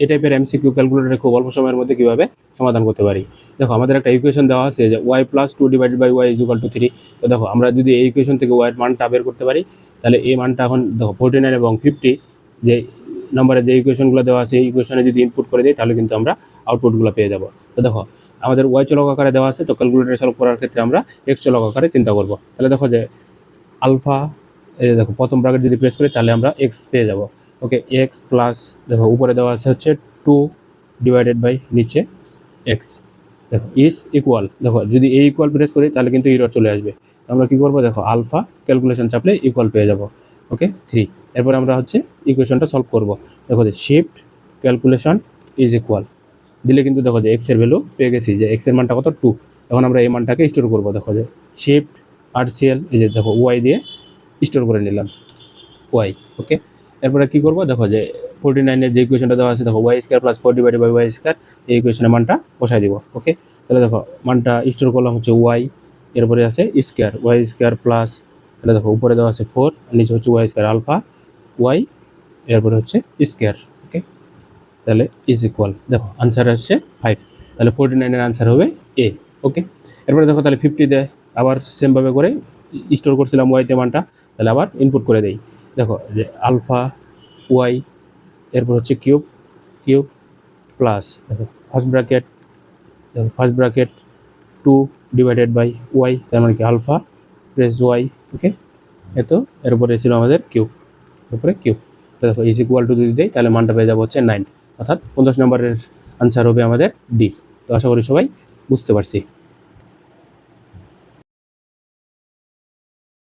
এই টাইপের এমসিকিউ ক্যালকুলেটরে খুব অল্প সময়ের মধ্যে কীভাবে সমাধান করতে পারি। দেখো আমাদের একটা ইকুয়েশন দেওয়া আছে যে Y plus 2 divided by Y is equal to 3। তো দেখো আমরা যদি এই ইকুয়েশন থেকে ওয়াইয়ের মানটা বের করতে পারি, তাহলে এই মানটা এখন দেখো 49 এবং 50 যে নম্বরে যে ইকুয়েশনগুলো দেওয়া আছে এই ইকুয়েশনে যদি ইনপুট করে দিই, তাহলে কিন্তু আমরা আউটপুটগুলো পেয়ে যাব। তো দেখো আমাদের ওয়াই চলক আকারে দেওয়া আছে, তো ক্যালকুলেটর সলভ করার ক্ষেত্রে আমরা এক্স চলক আকারে চিন্তা করব। তাহলে দেখো যে আলফা, এই দেখো প্রথম ব্র্যাকেট যদি প্রেস করি তাহলে আমরা এক্স পেয়ে যাব। ওকে, এক্স প্লাস দেখো উপরে দেওয়া আছে হচ্ছে 2 ডিভাইডেড বাই নিচে এক্স, দেখো ইজ ইকুয়াল, দেখো যদি এই ইকুয়াল প্রেস করি তাহলে কিন্তু ইরর চলে আসবে। আমরা কি করব, দেখো আলফা ক্যালকুলেশন চাপলে ইকুয়াল পেয়ে যাব। ওকে 3, এরপর আমরা হচ্ছে ইকুয়েশনটা সলভ করব। দেখো যে শিফট ক্যালকুলেশন ইজ ইকুয়াল দিলে কিন্তু দেখো যে এক্স এর ভ্যালু পেয়ে গেছি, যে এক্স এর মানটা কত 2। এখন আমরা এই মানটাকে স্টোর করব। দেখো যে শিফট আরসিএল, এই যে দেখো ওয়াই দিয়ে স্টোর করে নিলাম ওয়াই। ওকে, এরপরে কী করবো, দেখো যে 49-এর যে ইকুয়েশনটা দেওয়া আছে, দেখো Y square plus 4 divided by Y square, এই ইকুয়েশনের মানটা বসাই দিব। ওকে, তাহলে দেখো মানটা স্টোর করলাম হচ্ছে ওয়াই, এরপরে আছে স্কোয়ার, ওয়াই স্কোয়ার প্লাস, তাহলে দেখো উপরে দেওয়া আছে 4, নিচে হচ্ছে ওয়াই স্কোয়ার আলফা ওয়াই, এরপরে হচ্ছে স্কোয়ার। ওকে, তাহলে ইজ ইকুয়াল, দেখো আনসার হচ্ছে 5, তাহলে 49-এর আনসার হবে এ। ওকে, এরপরে দেখো তাহলে 50 দেয়, আবার সেমভাবে করে স্টোর করছিলাম ওয়াইতে মানটা, তাহলে আবার ইনপুট করে দেই। দেখো যে আলফা ওয়াই, এরপর হচ্ছে কিউব কিউব প্লাস, দেখো first bracket 2 divided by Y, তার মানে কি আলফা প্রেস ওয়াই। ওকে, এত এরপরে ছিল আমাদের কিউব, তারপরে কিউব, দেখো ইজ ইকুয়াল টু যদি দেয় তাহলে মানটা পেয়ে যাবো হচ্ছে 9, অর্থাৎ 50 নম্বরের আনসার হবে আমাদের ডি। তো আশা করি সবাই বুঝতে পারছি।